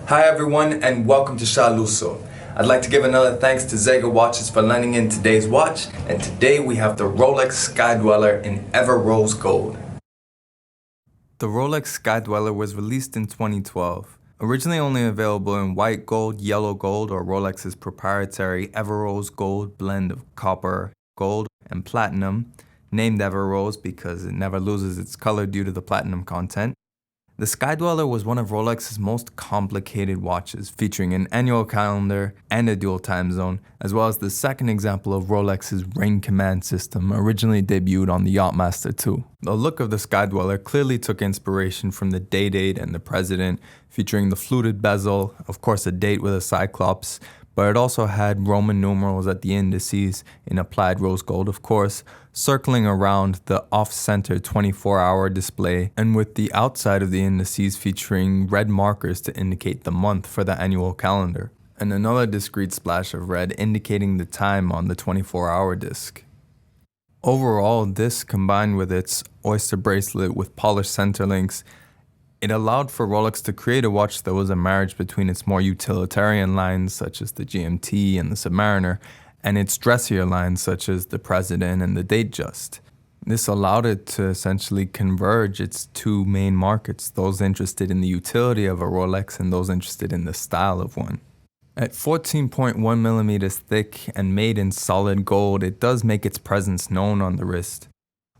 Hi everyone and welcome to Shaluso. I'd like to give another thanks to Zega Watches for lending in today's watch, and today we have the Rolex Sky Dweller in Everose Gold. The Rolex Sky Dweller was released in 2012. Originally only available in white gold, yellow gold, or Rolex's proprietary Everose Gold blend of copper, gold, and platinum, named Everose because it never loses its color due to the platinum content. The Sky Dweller was one of Rolex's most complicated watches, featuring an annual calendar and a dual time zone, as well as the second example of Rolex's ring command system, originally debuted on the Yachtmaster 2. The look of the Sky Dweller clearly took inspiration from the Date and the President, featuring the fluted bezel, of course a date with a cyclops, but it also had Roman numerals at the indices in applied rose gold, of course, circling around the off-center 24-hour display, and with the outside of the indices featuring red markers to indicate the month for the annual calendar, and another discrete splash of red indicating the time on the 24-hour disc. Overall, this, combined with its oyster bracelet with polished center links, it allowed for Rolex to create a watch that was a marriage between its more utilitarian lines, such as the GMT and the Submariner, and its dressier lines, such as the President and the Datejust. This allowed it to essentially converge its two main markets, those interested in the utility of a Rolex and those interested in the style of one. At 14.1 millimeters thick and made in solid gold, it does make its presence known on the wrist.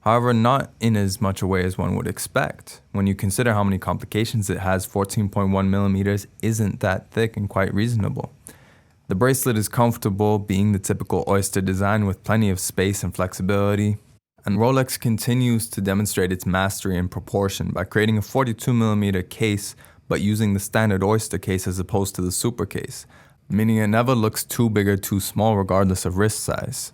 However, not in as much a way as one would expect. When you consider how many complications it has, 14.1 millimeters isn't that thick and quite reasonable. The bracelet is comfortable, being the typical oyster design with plenty of space and flexibility. And Rolex continues to demonstrate its mastery in proportion by creating a 42 millimeter case, but using the standard oyster case as opposed to the super case, meaning it never looks too big or too small regardless of wrist size.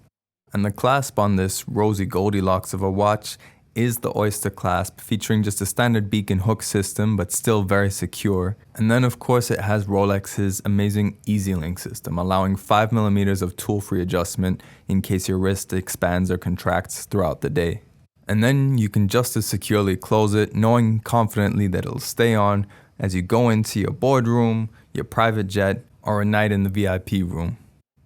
And the clasp on this rosy Goldilocks of a watch is the oyster clasp, featuring just a standard beacon hook system, but still very secure. And then of course it has Rolex's amazing Easy Link system, allowing 5 millimeters of tool-free adjustment in case your wrist expands or contracts throughout the day. And then you can just as securely close it, knowing confidently that it'll stay on as you go into your boardroom, your private jet, or a night in the VIP room.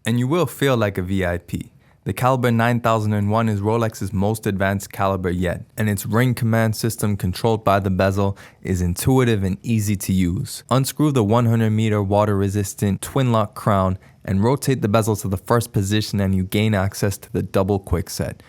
And you will feel like a VIP. The Calibre 9001 is Rolex's most advanced caliber yet, and its ring command system controlled by the bezel is intuitive and easy to use. Unscrew the 100-meter water-resistant twin-lock crown and rotate the bezel to the first position and you gain access to the double quick set.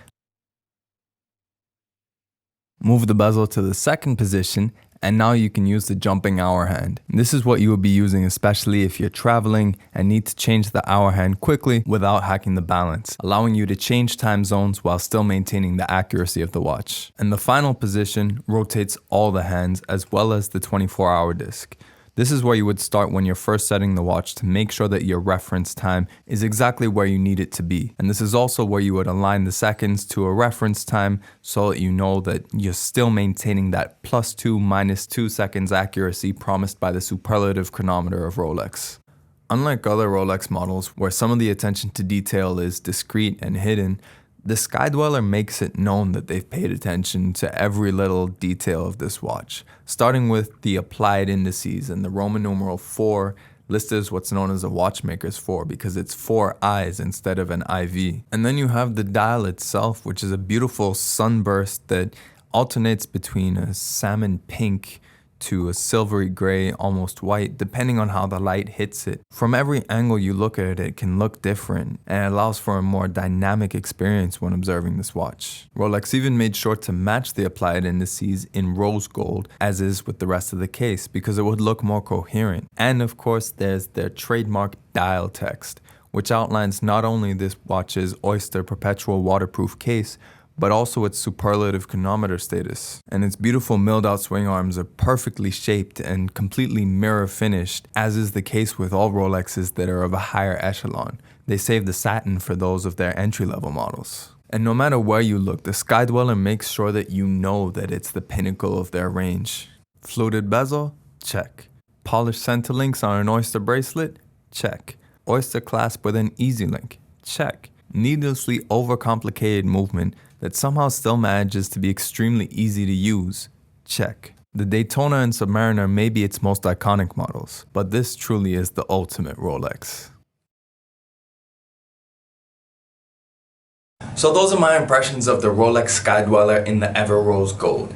Move the bezel to the second position and now you can use the jumping hour hand. This is what you will be using especially if you're traveling and need to change the hour hand quickly without hacking the balance, allowing you to change time zones while still maintaining the accuracy of the watch. And the final position rotates all the hands as well as the 24-hour disc. This is where you would start when you're first setting the watch to make sure that your reference time is exactly where you need it to be. And this is also where you would align the seconds to a reference time so that you know that you're still maintaining that +2, -2 seconds accuracy promised by the superlative chronometer of Rolex. Unlike other Rolex models where some of the attention to detail is discreet and hidden, the Sky Dweller makes it known that they've paid attention to every little detail of this watch, starting with the applied indices and the Roman numeral 4 listed as what's known as a watchmaker's 4 because it's 4 eyes instead of an IV. And then you have the dial itself, which is a beautiful sunburst that alternates between a salmon pink to a silvery gray, almost white, depending on how the light hits it. From every angle you look at it, it can look different, and it allows for a more dynamic experience when observing this watch. Rolex even made sure to match the applied indices in rose gold, as is with the rest of the case, because it would look more coherent. And of course, there's their trademark dial text, which outlines not only this watch's oyster perpetual waterproof case, but also its superlative chronometer status. And its beautiful milled out swing arms are perfectly shaped and completely mirror finished, as is the case with all Rolexes that are of a higher echelon. They save the satin for those of their entry-level models. And no matter where you look, the Sky Dweller makes sure that you know that it's the pinnacle of their range. Fluted bezel? Check. Polished center links on an oyster bracelet? Check. Oyster clasp with an Easy Link? Check. Needlessly overcomplicated movement that somehow still manages to be extremely easy to use? Check. The Daytona and Submariner may be its most iconic models, but this truly is the ultimate Rolex. So those are my impressions of the Rolex Sky Dweller in the Everose Gold.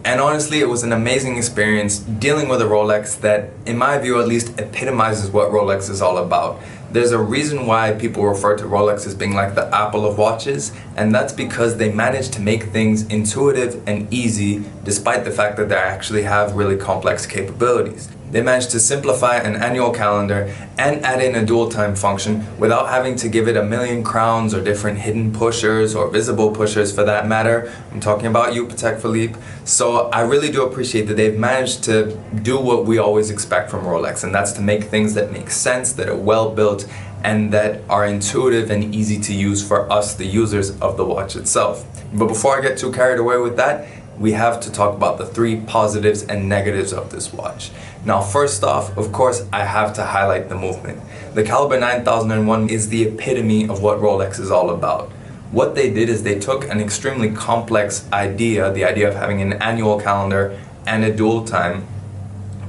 And honestly, it was an amazing experience dealing with a Rolex that, in my view at least, epitomizes what Rolex is all about. There's a reason why people refer to Rolex as being like the Apple of watches, and that's because they managed to make things intuitive and easy despite the fact that they actually have really complex capabilities. They managed to simplify an annual calendar and add in a dual time function without having to give it a million crowns or different hidden pushers or visible pushers for that matter. I'm talking about you, Patek Philippe. So I really do appreciate that they've managed to do what we always expect from Rolex, and that's to make things that make sense, that are well built, and that are intuitive and easy to use for us, the users of the watch itself. But before I get too carried away with that, we have to talk about the 3 positives and negatives of this watch. Now, first off, of course, I have to highlight the movement. The Calibre 9001 is the epitome of what Rolex is all about. What they did is they took an extremely complex idea, the idea of having an annual calendar and a dual time,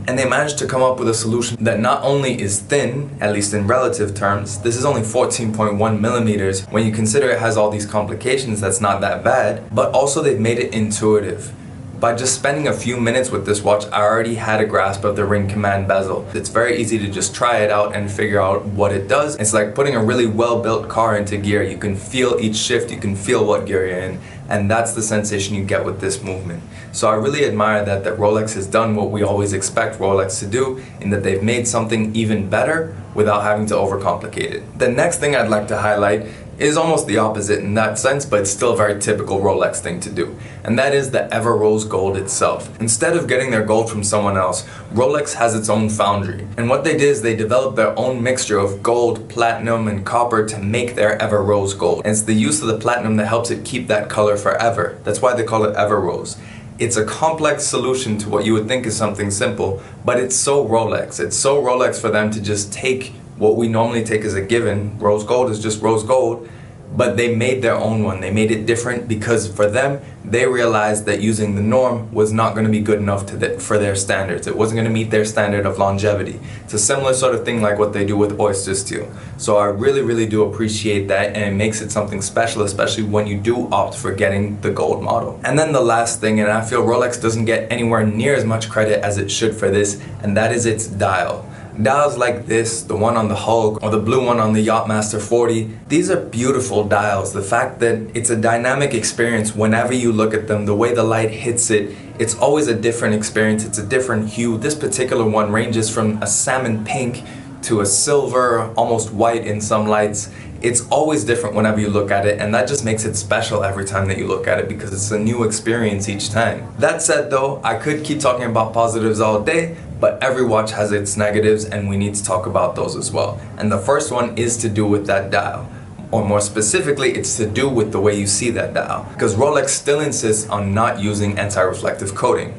and they managed to come up with a solution that not only is thin, at least in relative terms, this is only 14.1 millimeters. When you consider it has all these complications, that's not that bad, but also they've made it intuitive. By just spending a few minutes with this watch, I already had a grasp of the ring command bezel. It's very easy to just try it out and figure out what it does. It's like putting a really well-built car into gear. You can feel each shift, you can feel what gear you're in, and that's the sensation you get with this movement. So I really admire that Rolex has done what we always expect Rolex to do, in that they've made something even better without having to overcomplicate it. The next thing I'd like to highlight is almost the opposite in that sense, but it's still a very typical Rolex thing to do, and that is the Everose Gold itself. Instead of getting their gold from someone else, Rolex has its own foundry, and what they did is they developed their own mixture of gold, platinum, and copper to make their Everose Gold. And it's the use of the platinum that helps it keep that color forever. That's why they call it Everose. It's a complex solution to what you would think is something simple, but it's so Rolex. It's so Rolex for them to just take what we normally take as a given. Rose gold is just rose gold, but they made their own one. They made it different because for them, they realized that using the norm was not going to be good enough for their standards. It wasn't going to meet their standard of longevity. It's a similar sort of thing like what they do with oyster steel. So I really do appreciate that, and it makes it something special, especially when you do opt for getting the gold model. And then the last thing, and I feel Rolex doesn't get anywhere near as much credit as it should for this, and that is its dial. Dials like this, the one on the Hulk or the blue one on the Yachtmaster 40, these are beautiful dials. The fact that it's a dynamic experience whenever you look at them, the way the light hits it, it's always a different experience, it's a different hue. This particular one ranges from a salmon pink to a silver, almost white in some lights. It's always different whenever you look at it, and that just makes it special every time that you look at it because it's a new experience each time. That said though, I could keep talking about positives all day, but every watch has its negatives and we need to talk about those as well. And the first one is to do with that dial. Or more specifically, it's to do with the way you see that dial. Because Rolex still insists on not using anti-reflective coating.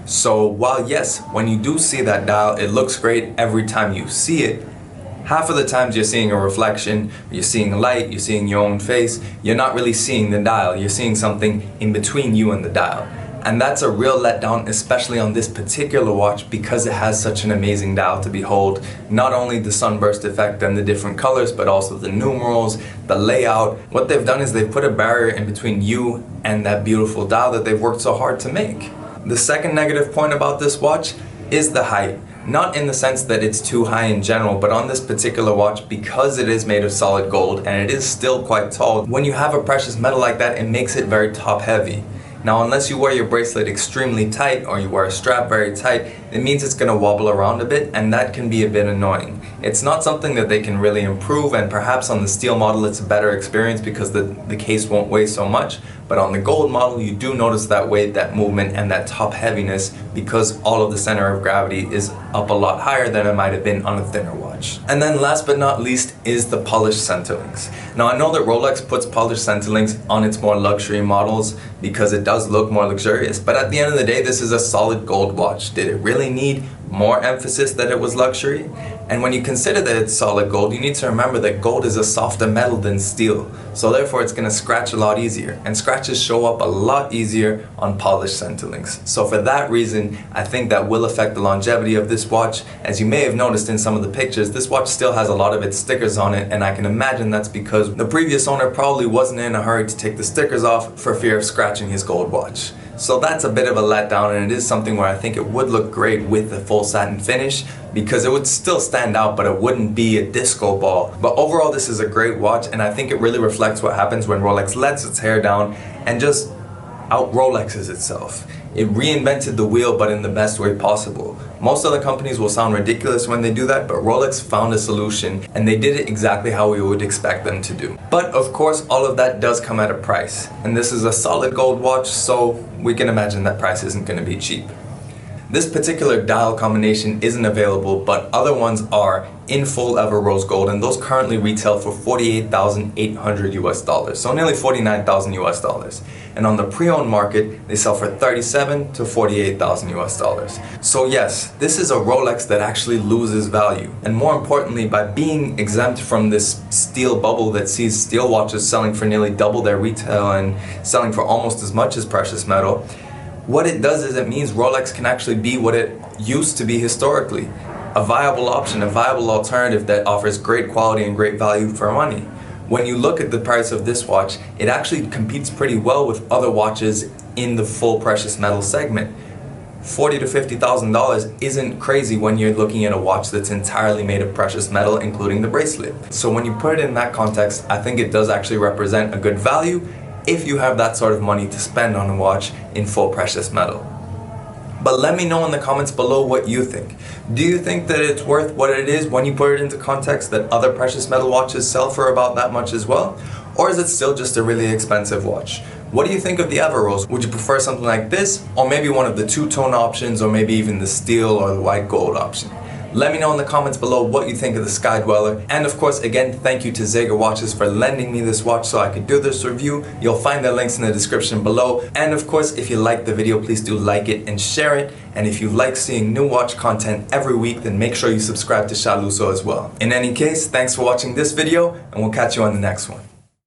So while yes, when you do see that dial, it looks great every time you see it, half of the times you're seeing a reflection, you're seeing light, you're seeing your own face, you're not really seeing the dial, you're seeing something in between you and the dial. And that's a real letdown, especially on this particular watch because it has such an amazing dial to behold. Not only the sunburst effect and the different colors, but also the numerals, the layout. What they've done is they've put a barrier in between you and that beautiful dial that they've worked so hard to make. The second negative point about this watch is the height. Not in the sense that it's too high in general, but on this particular watch, because it is made of solid gold and it is still quite tall, when you have a precious metal like that, it makes it very top heavy. Now, unless you wear your bracelet extremely tight or you wear a strap very tight, it means it's going to wobble around a bit, and that can be a bit annoying. It's not something that they can really improve, and perhaps on the steel model it's a better experience because the case won't weigh so much, but on the gold model you do notice that weight, that movement, and that top heaviness because all of the center of gravity is up a lot higher than it might have been on a thinner watch. And then last but not least is the polished center links. Now, I know that Rolex puts polished center links on its more luxury models because it does look more luxurious, but at the end of the day, this is a solid gold watch. Did it really need more emphasis that it was luxury. And when you consider that it's solid gold, you need to remember that gold is a softer metal than steel, so therefore it's going to scratch a lot easier, and scratches show up a lot easier on polished center links. So for that reason, I think that will affect the longevity of this watch. As you may have noticed in some of the pictures, this watch still has a lot of its stickers on it, and I can imagine that's because the previous owner probably wasn't in a hurry to take the stickers off for fear of scratching his gold watch. So that's a bit of a letdown, and it is something where I think it would look great with the full satin finish, because it would still stand out, but it wouldn't be a disco ball. But overall, this is a great watch, and I think it really reflects what happens when Rolex lets its hair down and just out Rolexes itself. It reinvented the wheel, but in the best way possible. Most other companies will sound ridiculous when they do that, but Rolex found a solution, and they did it exactly how we would expect them to do. But of course, all of that does come at a price, and this is a solid gold watch, so we can imagine that price isn't going to be cheap. This particular dial combination isn't available, but other ones are in full Everose Gold, and those currently retail for $48,800 US, so nearly $49,000 US. And on the pre-owned market, they sell for $37,000 to $48,000 US. So yes, this is a Rolex that actually loses value, and more importantly, by being exempt from this steel bubble that sees steel watches selling for nearly double their retail and selling for almost as much as precious metal, what it does is it means Rolex can actually be what it used to be historically. A viable option, a viable alternative that offers great quality and great value for money. When you look at the price of this watch, it actually competes pretty well with other watches in the full precious metal segment. $40,000 to $50,000 isn't crazy when you're looking at a watch that's entirely made of precious metal, including the bracelet. So when you put it in that context, I think it does actually represent a good value if you have that sort of money to spend on a watch in full precious metal. But let me know in the comments below what you think. Do you think that it's worth what it is when you put it into context that other precious metal watches sell for about that much as well? Or is it still just a really expensive watch? What do you think of the Everose? Would you prefer something like this, or maybe one of the two-tone options, or maybe even the steel or the white gold option? Let me know in the comments below what you think of the Sky Dweller. And of course, again, thank you to Zega Watches for lending me this watch so I could do this review. You'll find the links in the description below. And of course, if you liked the video, please do like it and share it. And if you like seeing new watch content every week, then make sure you subscribe to Shaluso as well. In any case, thanks for watching this video, and we'll catch you on the next one.